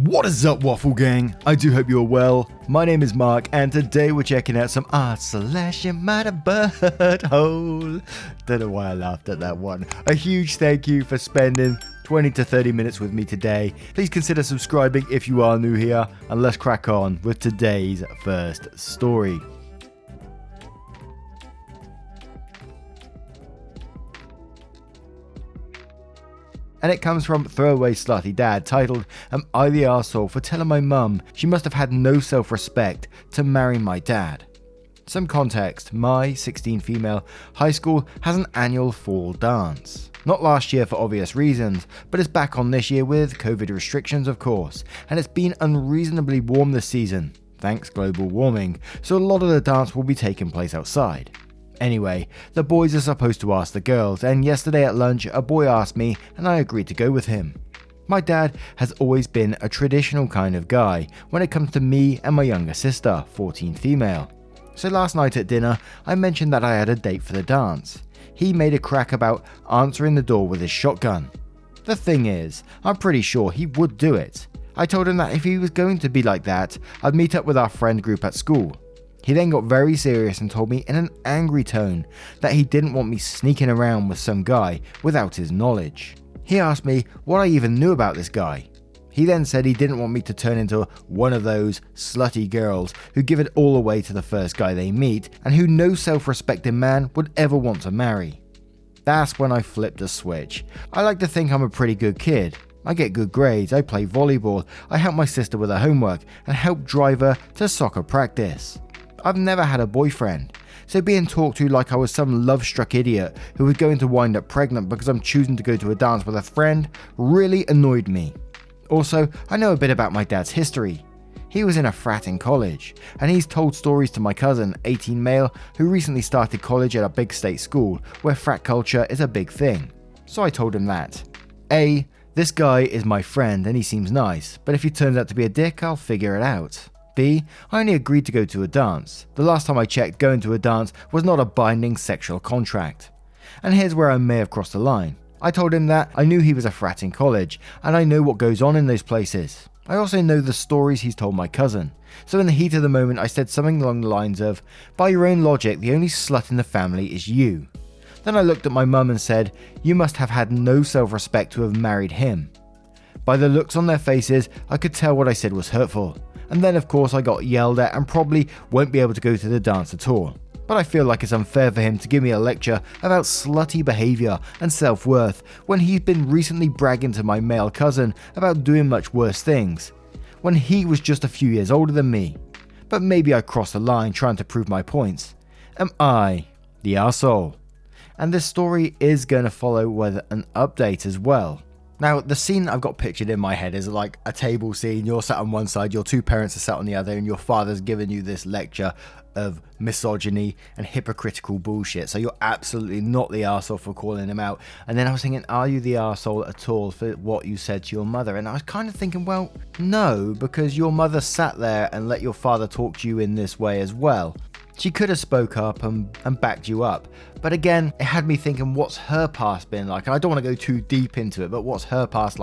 What is up, Waffle Gang? I do hope you're well. My name is Mark, and today we're checking out some AmITheButtHole. Don't know why I laughed at that one. A huge thank you for spending 20 to 30 minutes with me today. Please consider subscribing if you are new here, and let's crack on with today's first story. And it comes from Throwaway Slutty Dad, titled, "Am I the arsehole for telling my mum she must have had no self-respect to marry my dad?" Some context: my 16 female high school has an annual fall dance. Not last year for obvious reasons, but it's back on this year with COVID restrictions of course, and it's been unreasonably warm this season, thanks global warming, so a lot of the dance will be taking place outside. Anyway, the boys are supposed to ask the girls, and yesterday at lunch a boy asked me and I agreed to go with him. My dad has always been a traditional kind of guy when it comes to me and my younger sister, 14 female. So last night at dinner I mentioned that I had a date for the dance. He made a crack about answering the door with his shotgun. The thing is, I'm pretty sure he would do it. I told him that if he was going to be like that, I'd meet up with our friend group at school. He then got very serious and told me in an angry tone that he didn't want me sneaking around with some guy without his knowledge. He asked me what I even knew about this guy. He then said he didn't want me to turn into one of those slutty girls who give it all away to the first guy they meet and who no self-respecting man would ever want to marry. That's when I flipped a switch. I like to think I'm a pretty good kid. I get good grades, I play volleyball, I help my sister with her homework and help drive her to soccer practice. I've never had a boyfriend, so being talked to like I was some love-struck idiot who was going to wind up pregnant because I'm choosing to go to a dance with a friend really annoyed me. Also, I know a bit about my dad's history. He was in a frat in college, and he's told stories to my cousin, 18 male, who recently started college at a big state school where frat culture is a big thing. So I told him that. A, this guy is my friend and he seems nice, but if he turns out to be a dick, I'll figure it out. B, I only agreed to go to a dance. The last time I checked, going to a dance was not a binding sexual contract. And here's where I may have crossed the line. I told him that I knew he was a frat in college, and I know what goes on in those places. I also know the stories he's told my cousin. So in the heat of the moment, I said something along the lines of, "By your own logic, the only slut in the family is you." Then I looked at my mum and said, "You must have had no self-respect to have married him." By the looks on their faces, I could tell what I said was hurtful. And then of course I got yelled at and probably won't be able to go to the dance at all. But I feel like it's unfair for him to give me a lecture about slutty behaviour and self-worth when he's been recently bragging to my male cousin about doing much worse things, when he was just a few years older than me. But maybe I crossed the line trying to prove my points. Am I the arsehole? And this story is going to follow with an update as well. Now, the scene I've got pictured in my head is like a table scene. You're sat on one side, your two parents are sat on the other, and your father's giving you this lecture of misogyny and hypocritical bullshit. So you're absolutely not the arsehole for calling him out. And then I was thinking, are you the arsehole at all for what you said to your mother? And I was kind of thinking, well, no, because your mother sat there and let your father talk to you in this way as well. She could have spoke up and backed you up. But again, it had me thinking, what's her past been like? And I don't want to go too deep into it, but what's her past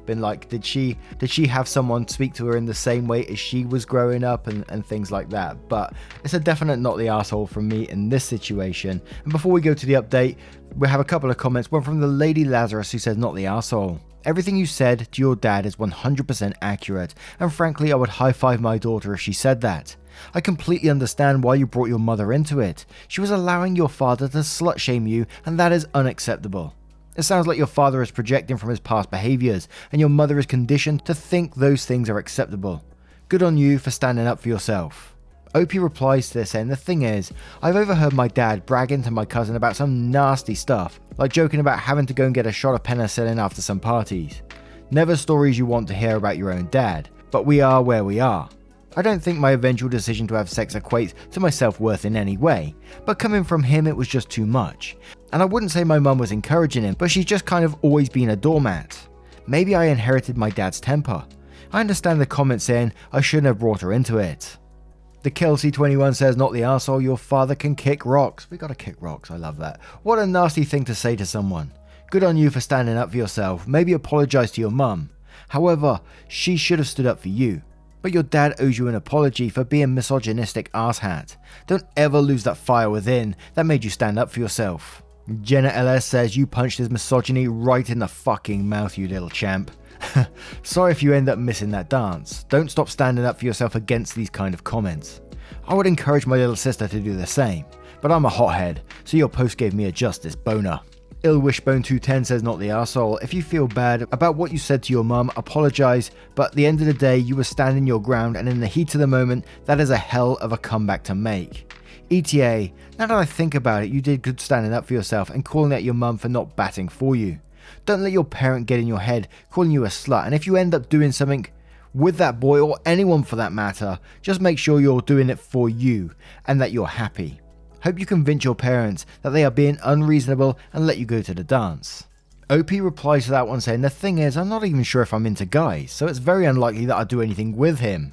been like? Did she have someone speak to her in the same way as she was growing up and things like that? But it's a definite not the arsehole from me in this situation. And before we go to the update, we have a couple of comments. One from the Lady Lazarus who says, "Not the arsehole. Everything you said to your dad is 100% accurate, and frankly I would high-five my daughter if she said that. I completely understand why you brought your mother into it. She was allowing your father to slut-shame you, and that is unacceptable. It sounds like your father is projecting from his past behaviours, and your mother is conditioned to think those things are acceptable. Good on you for standing up for yourself." OP replies to this saying, "The thing is, I've overheard my dad bragging to my cousin about some nasty stuff, like joking about having to go and get a shot of penicillin after some parties. Never stories you want to hear about your own dad, but we are where we are. I don't think my eventual decision to have sex equates to my self-worth in any way, but coming from him it was just too much. And I wouldn't say my mum was encouraging him, but she's just kind of always been a doormat. Maybe I inherited my dad's temper. I understand the comment saying I shouldn't have brought her into it." The Kelsey21 says, "Not the arsehole, your father can kick rocks." We gotta kick rocks, I love that. What a nasty thing to say to someone. Good on you for standing up for yourself. Maybe apologise to your mum. However, she should have stood up for you. But your dad owes you an apology for being misogynistic asshat. Don't ever lose that fire within that made you stand up for yourself. Jenna LS says you punched his misogyny right in the fucking mouth, you little champ. Sorry if you end up missing that dance. Don't stop standing up for yourself against these kind of comments. I would encourage my little sister to do the same, but I'm a hothead, so your post gave me a justice boner. Illwishbone210 says not the arsehole. If you feel bad about what you said to your mum, apologise, but at the end of the day you were standing your ground, and in the heat of the moment that is a hell of a comeback to make. ETA, now that I think about it, you did good standing up for yourself and calling out your mum for not batting for you. Don't let your parent get in your head calling you a slut, and if you end up doing something with that boy or anyone for that matter, just make sure you're doing it for you and that you're happy. Hope you convince your parents that they are being unreasonable and let you go to the dance. OP replies to that one saying, the thing is, I'm not even sure if I'm into guys, so it's very unlikely that I'd do anything with him.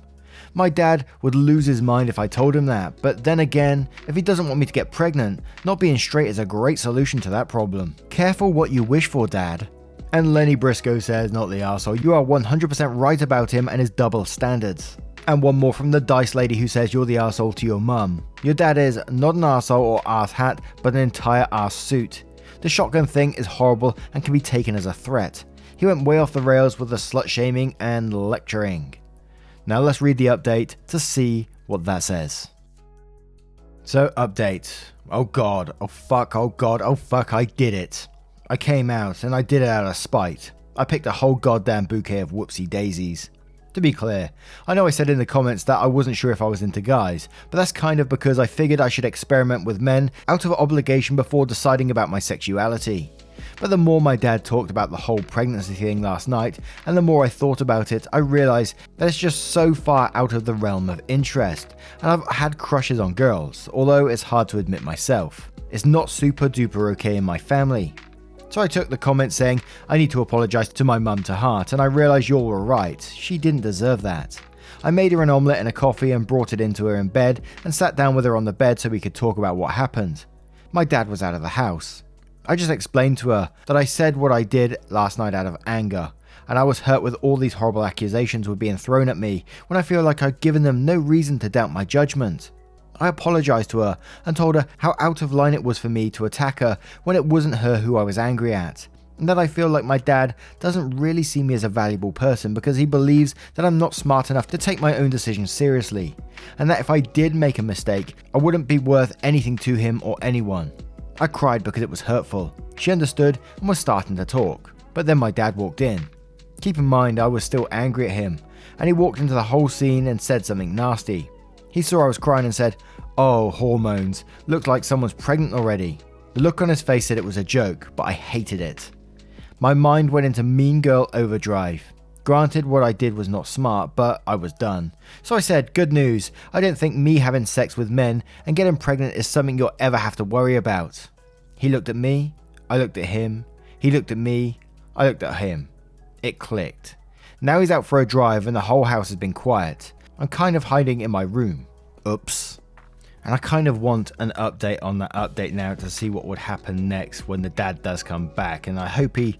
My dad would lose his mind if I told him that, but then again, if he doesn't want me to get pregnant, not being straight is a great solution to that problem. Careful what you wish for, Dad. And Lenny Briscoe says, not the arsehole, you are 100% right about him and his double standards. And one more from the Dice Lady who says you're the arsehole to your mum. Your dad is not an arsehole or asshat, but an entire arse suit. The shotgun thing is horrible and can be taken as a threat. He went way off the rails with the slut shaming and lecturing. Now let's read the update to see what that says. So, update. Oh god, oh fuck, oh god, oh fuck, I did it. I came out and I did it out of spite. I picked a whole goddamn bouquet of whoopsie daisies. To be clear, I know I said in the comments that I wasn't sure if I was into guys, but that's kind of because I figured I should experiment with men out of obligation before deciding about my sexuality. But the more my dad talked about the whole pregnancy thing last night, and the more I thought about it, I realised that it's just so far out of the realm of interest, and I've had crushes on girls, although it's hard to admit myself. It's not super duper okay in my family. So I took the comment saying I need to apologise to my mum to heart, and I realised you all were right, she didn't deserve that. I made her an omelette and a coffee and brought it into her in bed and sat down with her on the bed so we could talk about what happened. My dad was out of the house. I just explained to her that I said what I did last night out of anger, and I was hurt with all these horrible accusations were being thrown at me when I feel like I'd given them no reason to doubt my judgment. I apologised to her and told her how out of line it was for me to attack her when it wasn't her who I was angry at, and that I feel like my dad doesn't really see me as a valuable person because he believes that I'm not smart enough to take my own decisions seriously, and that if I did make a mistake, I wouldn't be worth anything to him or anyone. I cried because it was hurtful. She understood and was starting to talk, but then my dad walked in. Keep in mind I was still angry at him, and he walked into the whole scene and said something nasty. He saw I was crying and said, "Oh, hormones, looked like someone's pregnant already." The look on his face said it was a joke, but I hated it. My mind went into mean girl overdrive. Granted, what I did was not smart, but I was done. So I said, good news, I don't think me having sex with men and getting pregnant is something you'll ever have to worry about. He looked at me, I looked at him, he looked at me, I looked at him. It clicked. Now he's out for a drive and the whole house has been quiet. I'm kind of hiding in my room. Oops. And I kind of want an update on that update now to see what would happen next when the dad does come back, and I hope he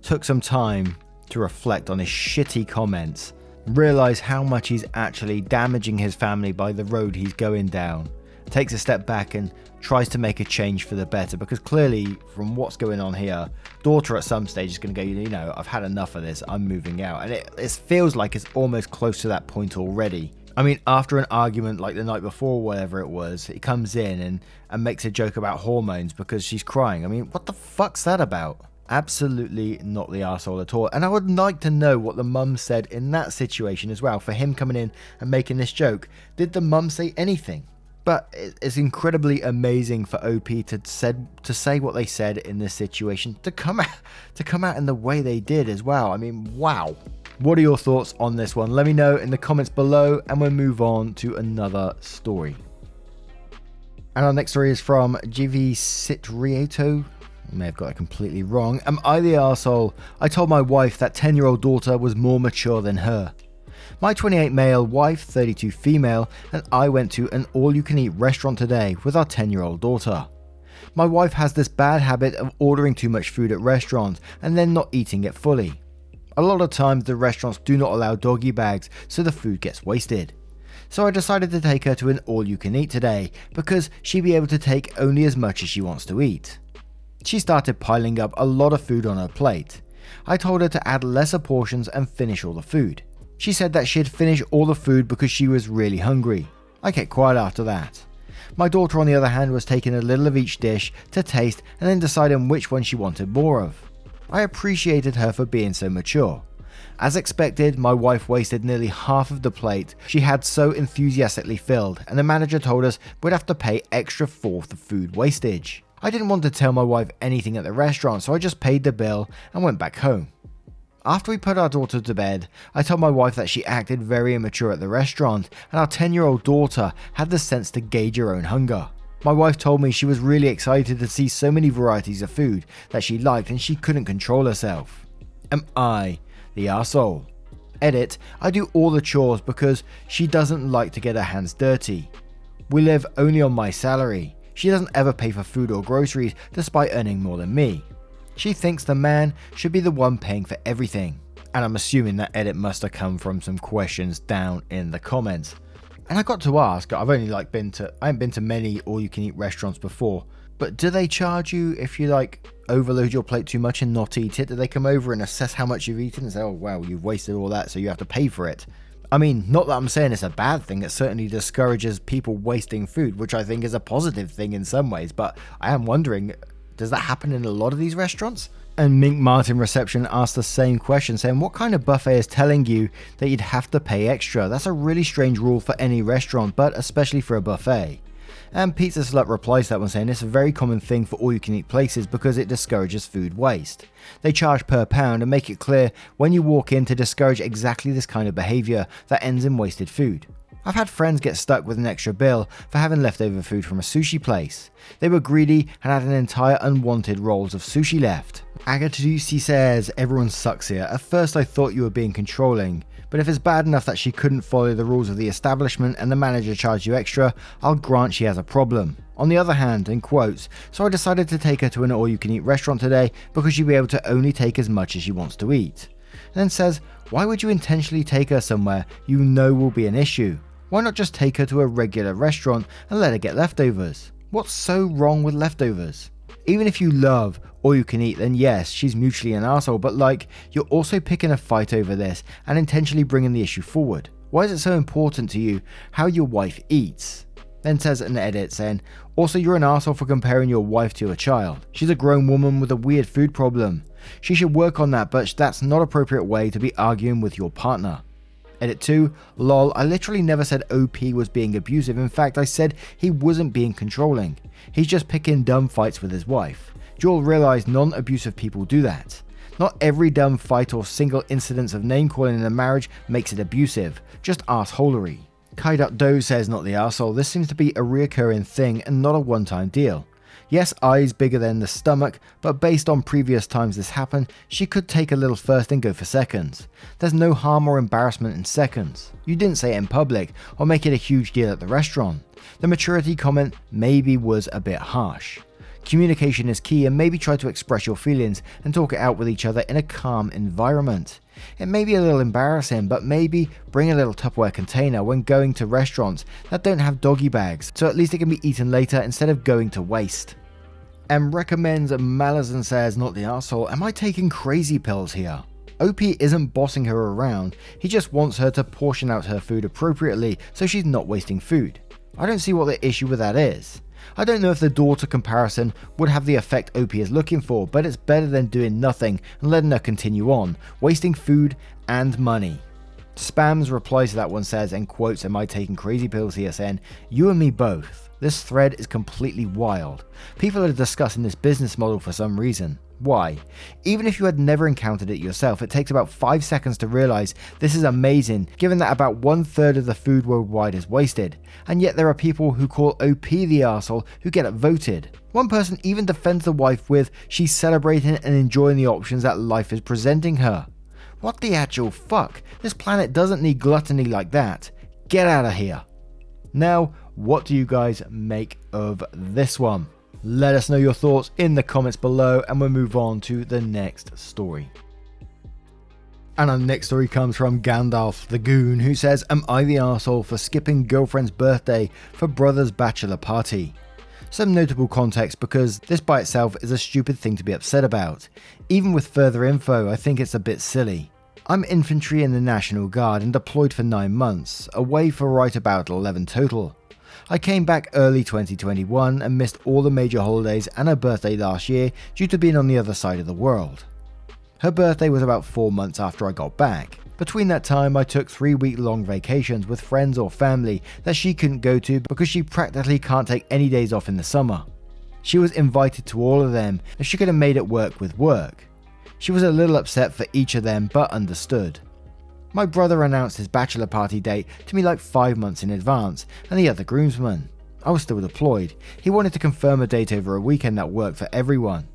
took some time to reflect on his shitty comments, realise how much he's actually damaging his family by the road he's going down, takes a step back and tries to make a change for the better, because clearly from what's going on here, daughter at some stage is going to go, you know, I've had enough of this, I'm moving out, and it feels like it's almost close to that point already. I mean, after an argument like the night before or whatever it was, he comes in and makes a joke about hormones because she's crying. I mean, what the fuck's that about? Absolutely not the arsehole at all. And I would like to know what the mum said in that situation as well, for him coming in and making this joke. Did the mum say anything? But it's incredibly amazing for OP to say what they said in this situation, to come out in the way they did as well. I mean, wow. What are your thoughts on this one? Let me know in the comments below, and we'll move on to another story. And our next story is from GV Citrieto. I may have got it completely wrong. Am I the arsehole? I told my wife that 10-year-old daughter was more mature than her. My 28 male, wife 32 female, and I went to an all-you-can-eat restaurant today with our 10-year-old daughter. My wife has this bad habit of ordering too much food at restaurants and then not eating it fully. A lot of times the restaurants do not allow doggy bags, so the food gets wasted. So I decided to take her to an all-you-can-eat today because she'd be able to take only as much as she wants to eat. She started piling up a lot of food on her plate. I told her to add lesser portions and finish all the food. She said that she'd finish all the food because she was really hungry. I kept quiet after that. My daughter, on the other hand, was taking a little of each dish to taste and then deciding which one she wanted more of. I appreciated her for being so mature. As expected, my wife wasted nearly half of the plate she had so enthusiastically filled, and the manager told us we'd have to pay extra for the food wastage. I didn't want to tell my wife anything at the restaurant, so I just paid the bill and went back home. After we put our daughter to bed, I told my wife that she acted very immature at the restaurant, and our 10-year-old daughter had the sense to gauge her own hunger. My wife told me she was really excited to see so many varieties of food that she liked and she couldn't control herself. Am I the arsehole? Edit, I do all the chores because she doesn't like to get her hands dirty. We live only on my salary. She doesn't ever pay for food or groceries despite earning more than me. She thinks the man should be the one paying for everything. And I'm assuming that edit must have come from some questions down in the comments. And I got to ask, I haven't been to many all-you-can-eat restaurants before, but do they charge you if you overload your plate too much and not eat it? Do they come over and assess how much you've eaten and say, oh wow, you've wasted all that, so you have to pay for it? I mean, not that I'm saying it's a bad thing, it certainly discourages people wasting food, which I think is a positive thing in some ways, but I am wondering, does that happen in a lot of these restaurants? And Mink Martin Reception asked the same question, saying, what kind of buffet is telling you that you'd have to pay extra? That's a really strange rule for any restaurant, but especially for a buffet. And Pizza Slut replies to that one, saying it's a very common thing for all-you-can-eat places because it discourages food waste. They charge per pound and make it clear when you walk in to discourage exactly this kind of behaviour that ends in wasted food. I've had friends get stuck with an extra bill for having leftover food from a sushi place. They were greedy and had an entire unwanted rolls of sushi left. Agatusi says, everyone sucks here. At first I thought you were being controlling, but if it's bad enough that she couldn't follow the rules of the establishment and the manager charged you extra, I'll grant she has a problem. On the other hand, in quotes, so I decided to take her to an all-you-can-eat restaurant today because she'll be able to only take as much as she wants to eat. And then says, why would you intentionally take her somewhere you know will be an issue? Why not just take her to a regular restaurant and let her get leftovers? What's so wrong with leftovers? Even if you love all you can eat, then yes, she's mutually an arsehole, but you're also picking a fight over this and intentionally bringing the issue forward. Why is it so important to you how your wife eats? Then says an edit saying, also you're an arsehole for comparing your wife to a child. She's a grown woman with a weird food problem. She should work on that, but that's not an appropriate way to be arguing with your partner. Edit 2, lol, I literally never said OP was being abusive. In fact, I said he wasn't being controlling. He's just picking dumb fights with his wife. Do you all realize non-abusive people do that? Not every dumb fight or single incidence of name calling in a marriage makes it abusive, just arseholery. Kai.do says, not the arsehole, this seems to be a reoccurring thing and not a one-time deal. Yes, eyes bigger than the stomach, but based on previous times this happened, she could take a little first and go for seconds. There's no harm or embarrassment in seconds. You didn't say it in public or make it a huge deal at the restaurant. The maturity comment maybe was a bit harsh. Communication is key, and maybe try to express your feelings and talk it out with each other in a calm environment. It may be a little embarrassing, but maybe bring a little Tupperware container when going to restaurants that don't have doggy bags, so at least it can be eaten later instead of going to waste. And recommends Malazan says, not the arsehole, am I taking crazy pills here? OP isn't bossing her around, he just wants her to portion out her food appropriately so she's not wasting food. I don't see what the issue with that is. I don't know if the daughter comparison would have the effect OP is looking for, but it's better than doing nothing and letting her continue on, wasting food and money. Spams replies to that one says, and quotes, am I taking crazy pills here, saying, you and me both. This thread is completely wild. People are discussing this business model for some reason. Why? Even if you had never encountered it yourself, it takes about 5 seconds to realize this is amazing, given that about 1/3 of the food worldwide is wasted. And yet there are people who call OP the arsehole who get it voted. One person even defends the wife with, she's celebrating and enjoying the options that life is presenting her. What the actual fuck? This planet doesn't need gluttony like that. Get out of here. Now, what do you guys make of this one? Let us know your thoughts in the comments below, and we'll move on to the next story. And our next story comes from Gandalf the Goon, who says, am I the arsehole for skipping girlfriend's birthday for brother's bachelor party? Some notable context, because this by itself is a stupid thing to be upset about. Even with further info, I think it's a bit silly. I'm infantry in the National Guard and deployed for 9 months, away for right about 11 total. I came back early 2021 and missed all the major holidays and her birthday last year due to being on the other side of the world. Her birthday was about 4 months after I got back. Between that time, I took 3-week-long vacations with friends or family that she couldn't go to because she practically can't take any days off in the summer. She was invited to all of them and she could have made it work with work. She was a little upset for each of them, but understood. My brother announced his bachelor party date to me like 5 months in advance, and the other groomsmen. I was still deployed. He wanted to confirm a date over a weekend that worked for everyone.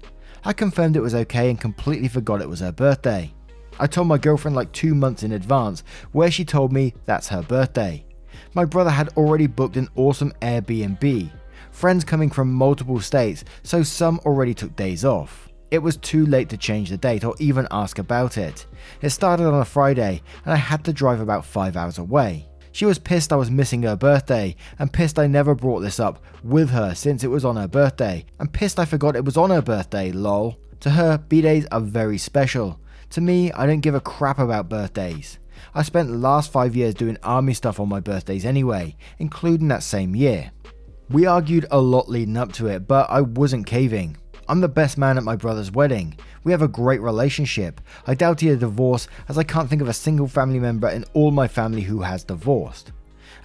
I confirmed it was okay and completely forgot it was her birthday. I told my girlfriend like 2 months in advance, where she told me that's her birthday. My brother had already booked an awesome Airbnb. Friends coming from multiple states, so some already took days off. It was too late to change the date or even ask about it. It started on a Friday and I had to drive about 5 hours away. She was pissed I was missing her birthday and pissed I never brought this up with her since it was on her birthday, and pissed I forgot it was on her birthday, lol. To her, B-days are very special. To me, I don't give a crap about birthdays. I spent the last 5 years doing army stuff on my birthdays anyway, including that same year. We argued a lot leading up to it, but I wasn't caving. I'm the best man at my brother's wedding. We have a great relationship. I doubt he'll divorce, as I can't think of a single family member in all my family who has divorced.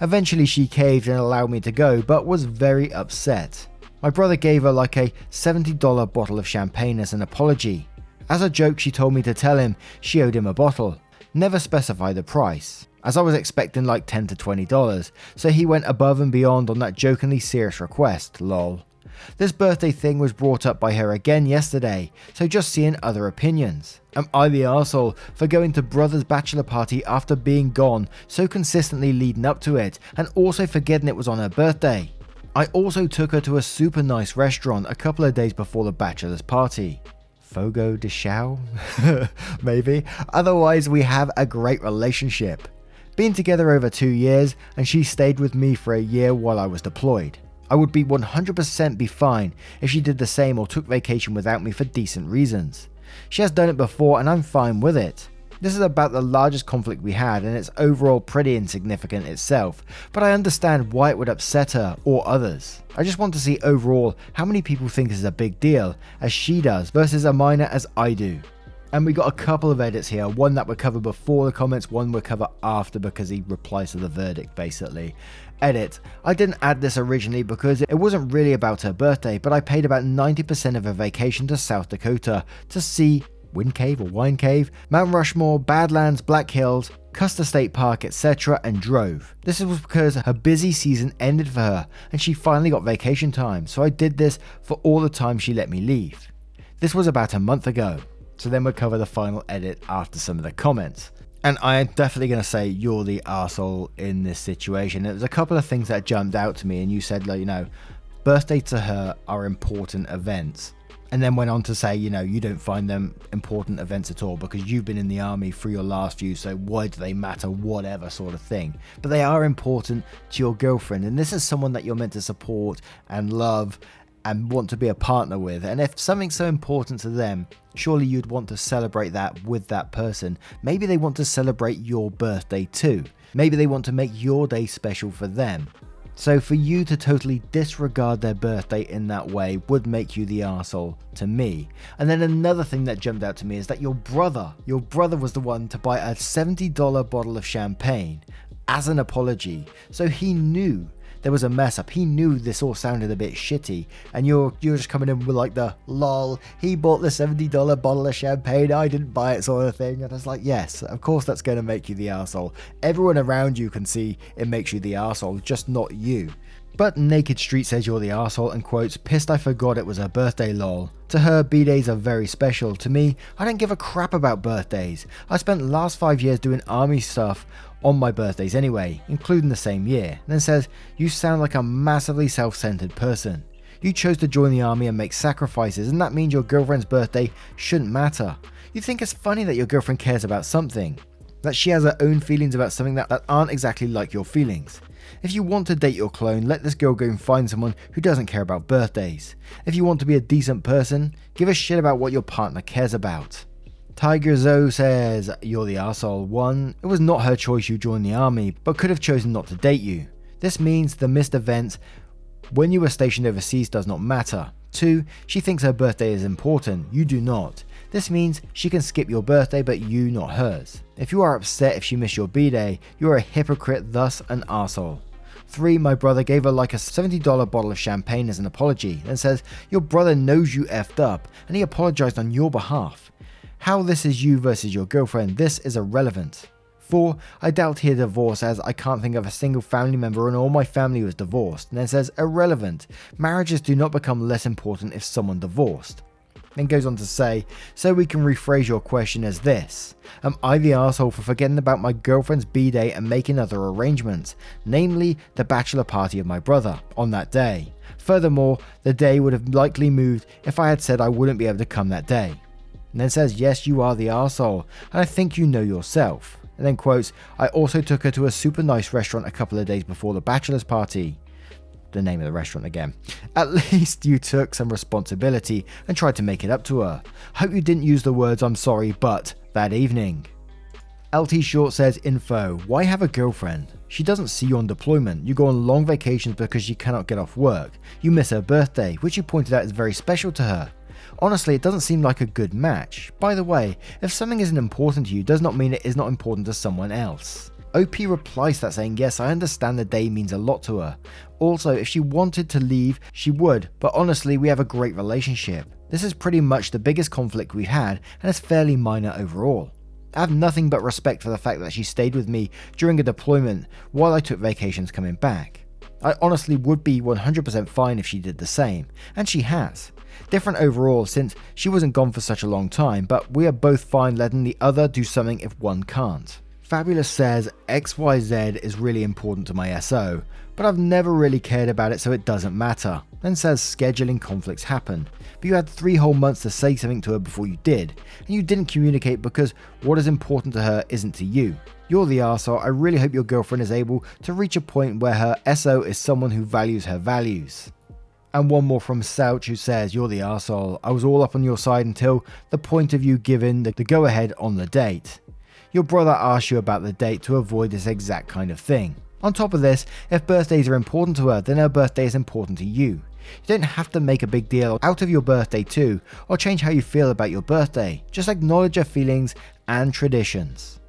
Eventually she caved and allowed me to go, but was very upset. My brother gave her like a $70 bottle of champagne as an apology. As a joke, she told me to tell him she owed him a bottle. Never specified the price, as I was expecting like $10 to $20, so he went above and beyond on that jokingly serious request, lol. This birthday thing was brought up by her again yesterday, so just seeing other opinions. Am I the arsehole for going to brother's bachelor party after being gone so consistently leading up to it, and also forgetting it was on her birthday? I also took her to a super nice restaurant a couple of days before the bachelor's party. Fogo de Chao? Maybe. Otherwise, we have a great relationship. Been together over 2 years, and she stayed with me for a year while I was deployed. I would be 100% be fine if she did the same or took vacation without me for decent reasons. She has done it before and I'm fine with it. This is about the largest conflict we had and it's overall pretty insignificant itself, but I understand why it would upset her or others. I just want to see overall how many people think this is a big deal as she does versus a minor as I do. And we got a couple of edits here, one that would cover before the comments, one would cover after because he replies to the verdict basically. Edit. I didn't add this originally because it wasn't really about her birthday, but I paid about 90% of her vacation to South Dakota to see Wind Cave or Wine Cave, Mount Rushmore, Badlands, Black Hills, Custer State Park, etc. and drove. This was because her busy season ended for her and she finally got vacation time, so I did this for all the time she let me leave. This was about a month ago. So then we'll cover the final edit after some of the comments. And I am definitely going to say you're the arsehole in this situation. There's a couple of things that jumped out to me and you said, like, you know, birthday to her are important events. And then went on to say, you know, you don't find them important events at all because you've been in the army for your last few, so why do they matter, whatever sort of thing. But they are important to your girlfriend and this is someone that you're meant to support and love and want to be a partner with, and if something's so important to them, surely you'd want to celebrate that with that person. Maybe they want to celebrate your birthday too. Maybe they want to make your day special for them. So for you to totally disregard their birthday in that way would make you the arsehole to me. And then another thing that jumped out to me is that your brother was the one to buy a $70 bottle of champagne as an apology. So he knew there was a mess up. He knew this all sounded a bit shitty, and you're just coming in with like the lol, he bought the $70 bottle of champagne, I didn't buy it sort of thing. And I was like, yes, of course that's going to make you the arsehole. Everyone around you can see it makes you the arsehole, just not you. But Naked Street says you're the arsehole and quotes, pissed I forgot it was her birthday lol. To her, B-days are very special. To me, I don't give a crap about birthdays. I spent the last 5 years doing army stuff on my birthdays anyway, including the same year. And then says, you sound like a massively self-centered person. You chose to join the army and make sacrifices, and that means your girlfriend's birthday shouldn't matter. You think it's funny that your girlfriend cares about something, that she has her own feelings about something that aren't exactly like your feelings. If you want to date your clone, let this girl go and find someone who doesn't care about birthdays. If you want to be a decent person, give a shit about what your partner cares about. Tiger Zoe says, you're the arsehole. 1. It was not her choice you joined the army, but could have chosen not to date you. This means the missed event when you were stationed overseas does not matter. 2. She thinks her birthday is important. You do not. This means she can skip your birthday, but you not hers. If you are upset if she missed your B-day, you are a hypocrite, thus an arsehole. 3. My brother gave her like a $70 bottle of champagne as an apology, and says, your brother knows you effed up, and he apologized on your behalf. How this is you versus your girlfriend, this is irrelevant. 4. I doubt he divorced, as I can't think of a single family member and all my family was divorced, and then says irrelevant. Marriages do not become less important if someone divorced. Then goes on to say, so we can rephrase your question as this. Am I the arsehole for forgetting about my girlfriend's B-day and making other arrangements, namely the bachelor party of my brother, on that day? Furthermore, the day would have likely moved if I had said I wouldn't be able to come that day. And then says, yes, you are the arsehole, and I think you know yourself. And then quotes, I also took her to a super nice restaurant a couple of days before the bachelor's party. The name of the restaurant again. At least you took some responsibility and tried to make it up to her. Hope you didn't use the words I'm sorry but that evening. LT Short says, info, why have a girlfriend? She doesn't see you on deployment. You go on long vacations because she cannot get off work. You miss her birthday, which you pointed out is very special to her. Honestly, it doesn't seem like a good match. By the way, if something isn't important to you does not mean it is not important to someone else. OP replies to that saying, yes, I understand the day means a lot to her. Also, if she wanted to leave, she would, but honestly, we have a great relationship. This is pretty much the biggest conflict we had, and it's fairly minor overall. I have nothing but respect for the fact that she stayed with me during a deployment while I took vacations coming back. I honestly would be 100% fine if she did the same, and she has. Different overall since she wasn't gone for such a long time, but we are both fine letting the other do something if one can't. Fabulous says, XYZ is really important to my SO, but I've never really cared about it so it doesn't matter. Then says scheduling conflicts happen, but you had 3 whole months to say something to her before you did, and you didn't communicate because what is important to her isn't to you. You're the arsehole. I really hope your girlfriend is able to reach a point where her SO is someone who values her values. And one more from Souch who says, you're the arsehole. I was all up on your side until the point of you giving the go ahead on the date. Your brother asked you about the date to avoid this exact kind of thing. On top of this, if birthdays are important to her, then her birthday is important to you. You don't have to make a big deal out of your birthday too, or change how you feel about your birthday. Just acknowledge your feelings and traditions.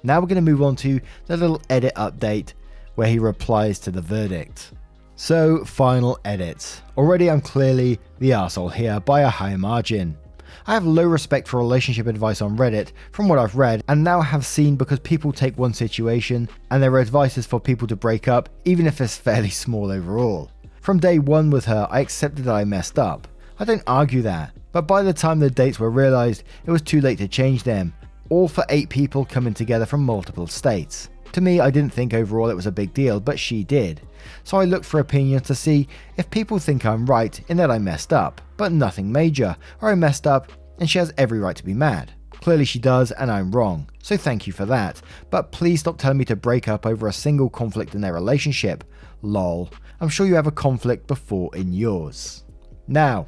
Now we're going to move on to the little edit update where he replies to the verdict. So, final edit. Already I'm clearly the arsehole here by a high margin. I have low respect for relationship advice on Reddit from what I've read and now have seen because people take one situation and their advice is for people to break up even if it's fairly small overall. From day one with her, I accepted that I messed up. I don't argue that, but by the time the dates were realized, it was too late to change them, all for 8 people coming together from multiple states. To me, I didn't think overall it was a big deal, but she did. So I looked for opinions to see if people think I'm right in that I messed up, but nothing major, or I messed up and she has every right to be mad. Clearly she does and I'm wrong, so thank you for that, but please stop telling me to break up over a single conflict in their relationship. Lol. I'm sure you have a conflict before in yours. Now,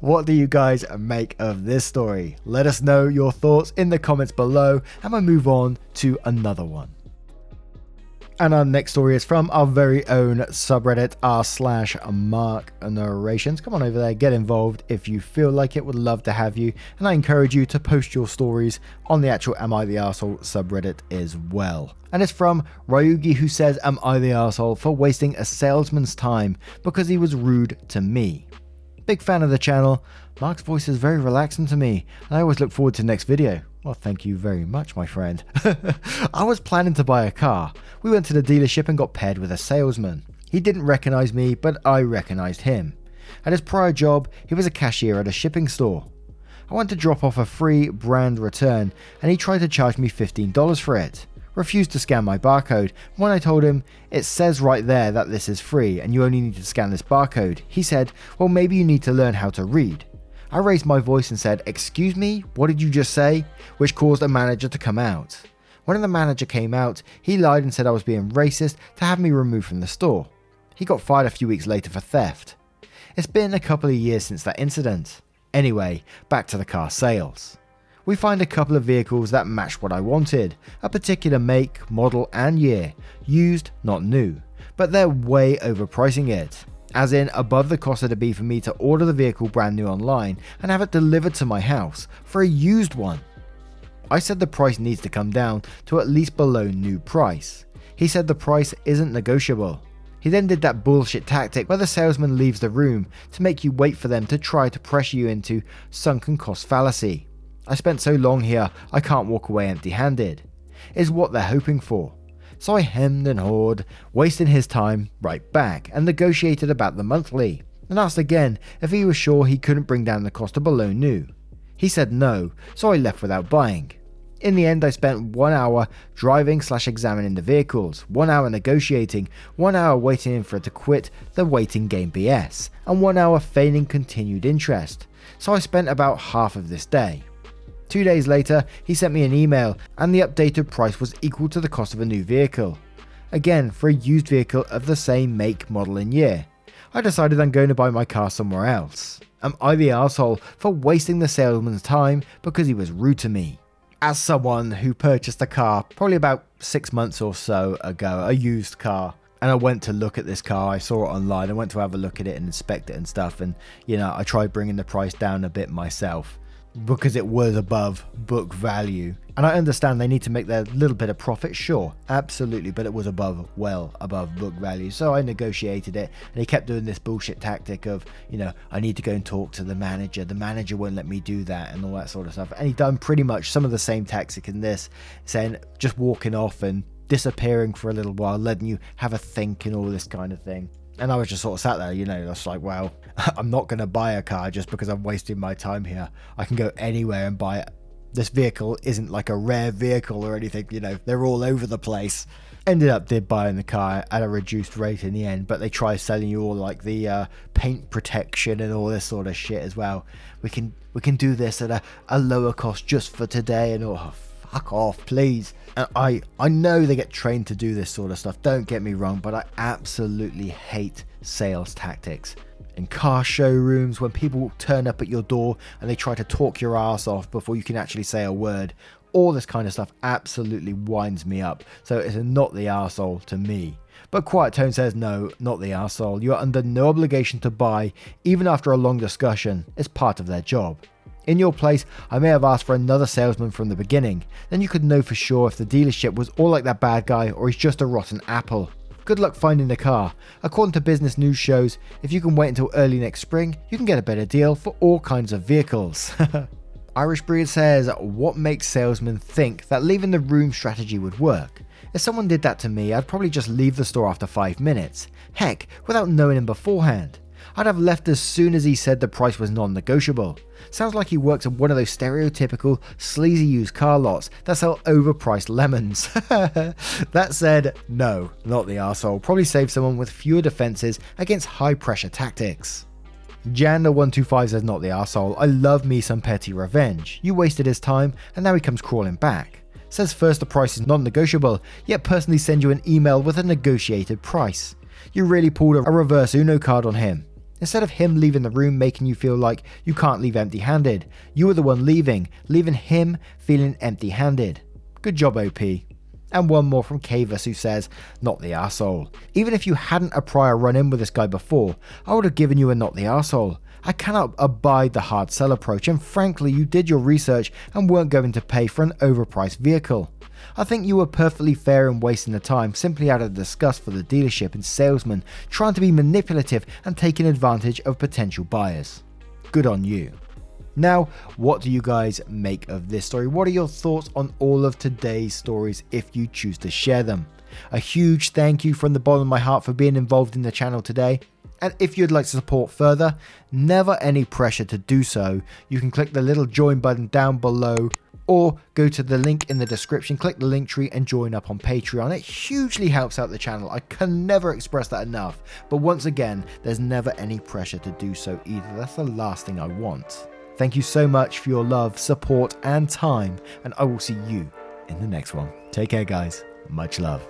what do you guys make of this story? Let us know your thoughts in the comments below and we'll move on to another one. And our next story is from our very own subreddit r/Mark Narrations. Come on over there, get involved if you feel like it. Would love to have you, and I encourage you to post your stories on the actual Am I the Arsehole subreddit as well. And it's from Ryugi who says, am I the arsehole for wasting a salesman's time because he was rude to me? Big fan of the channel. Mark's voice is very relaxing to me, and I always look forward to the next video. Well, thank you very much, my friend. I was planning to buy a car. We went to the dealership and got paired with a salesman. He didn't recognize me, but I recognized him. At his prior job, he was a cashier at a shipping store. I went to drop off a free brand return, and he tried to charge me $15 for it. Refused to scan my barcode. When I told him, it says right there that this is free and you only need to scan this barcode, he said, well, maybe you need to learn how to read. I raised my voice and said, "Excuse me, what did you just say?" which caused a manager to come out. When the manager came out, he lied and said I was being racist to have me removed from the store. He got fired a few weeks later for theft. It's been a couple of years since that incident. Anyway, back to the car sales. We find a couple of vehicles that matched what I wanted, a particular make, model and year, used, not new, but they're way overpricing it, as in above the cost it'd be for me to order the vehicle brand new online and have it delivered to my house for a used one. I said the price needs to come down to at least below new price. He said the price isn't negotiable. He then did that bullshit tactic where the salesman leaves the room to make you wait for them to try to pressure you into sunken cost fallacy. I spent so long here, I can't walk away empty-handed, is what they're hoping for. So I hemmed and hawed, wasting his time right back, and negotiated about the monthly, and asked again if he was sure he couldn't bring down the cost to below new. He said no, so I left without buying. In the end, I spent 1 hour driving/examining the vehicles, 1 hour negotiating, 1 hour waiting for it to quit the waiting game BS, and 1 hour feigning continued interest. So I spent about half of this day. 2 days later, he sent me an email and the updated price was equal to the cost of a new vehicle. Again, for a used vehicle of the same make, model and year. I decided I'm going to buy my car somewhere else. Am I the arsehole for wasting the salesman's time because he was rude to me? As someone who purchased a car probably about 6 months or so ago, a used car, and I went to look at this car, I saw it online, I went to have a look at it and inspect it and stuff, and I tried bringing the price down a bit myself because it was above book value. And I understand they need to make their little bit of profit, sure, absolutely, but it was well above book value. So I negotiated it, and he kept doing this bullshit tactic of, I need to go and talk to the manager won't let me do that and all that sort of stuff. And he done pretty much some of the same tactic in this, saying just walking off and disappearing for a little while, letting you have a think and all this kind of thing. And I was just sort of sat there, just like, well, I'm not going to buy a car just because I'm wasting my time here. I can go anywhere and buy it. This vehicle isn't like a rare vehicle or anything, they're all over the place. Ended up buying the car at a reduced rate in the end, but they try selling you all like the paint protection and all this sort of shit as well. We can do this at a lower cost just for today, and fuck off, please. And I know they get trained to do this sort of stuff, don't get me wrong, but I absolutely hate sales tactics. In car showrooms, when people turn up at your door and they try to talk your ass off before you can actually say a word, all this kind of stuff absolutely winds me up. So it's a not the arsehole to me. But Quiet Tone says no, not the arsehole. You are under no obligation to buy, even after a long discussion. It's part of their job. In your place, I may have asked for another salesman from the beginning. Then you could know for sure if the dealership was all like that bad guy or he's just a rotten apple. Good luck finding the car. According to business news shows, if you can wait until early next spring, you can get a better deal for all kinds of vehicles. Irish Breed says, what makes salesmen think that leaving the room strategy would work? If someone did that to me, I'd probably just leave the store after 5 minutes. Heck, without knowing him beforehand. I'd have left as soon as he said the price was non-negotiable. Sounds like he works at one of those stereotypical sleazy used car lots that sell overpriced lemons. That said, no, not the arsehole. Probably save someone with fewer defenses against high pressure tactics. Janda125 says not the arsehole. I love me some petty revenge. You wasted his time and now he comes crawling back. Says first the price is non-negotiable, yet personally send you an email with a negotiated price. You really pulled a reverse Uno card on him. Instead of him leaving the room making you feel like you can't leave empty-handed, you were the one leaving him feeling empty-handed. Good job, OP. And one more from Kavis who says, not the arsehole. Even if you hadn't a prior run-in with this guy before, I would have given you a not the arsehole. I cannot abide the hard sell approach, and frankly you did your research and weren't going to pay for an overpriced vehicle. I think you were perfectly fair in wasting the time simply out of disgust for the dealership and salesman trying to be manipulative and taking advantage of potential buyers. Good on you. Now, what do you guys make of this story? What are your thoughts on all of today's stories if you choose to share them? A huge thank you from the bottom of my heart for being involved in the channel today. And if you'd like to support further, never any pressure to do so. You can click the little join button down below, or go to the link in the description, click the link tree and join up on Patreon. It hugely helps out the channel. I can never express that enough. But once again, there's never any pressure to do so either. That's the last thing I want. Thank you so much for your love, support, and time, and I will see you in the next one. Take care, guys. Much love.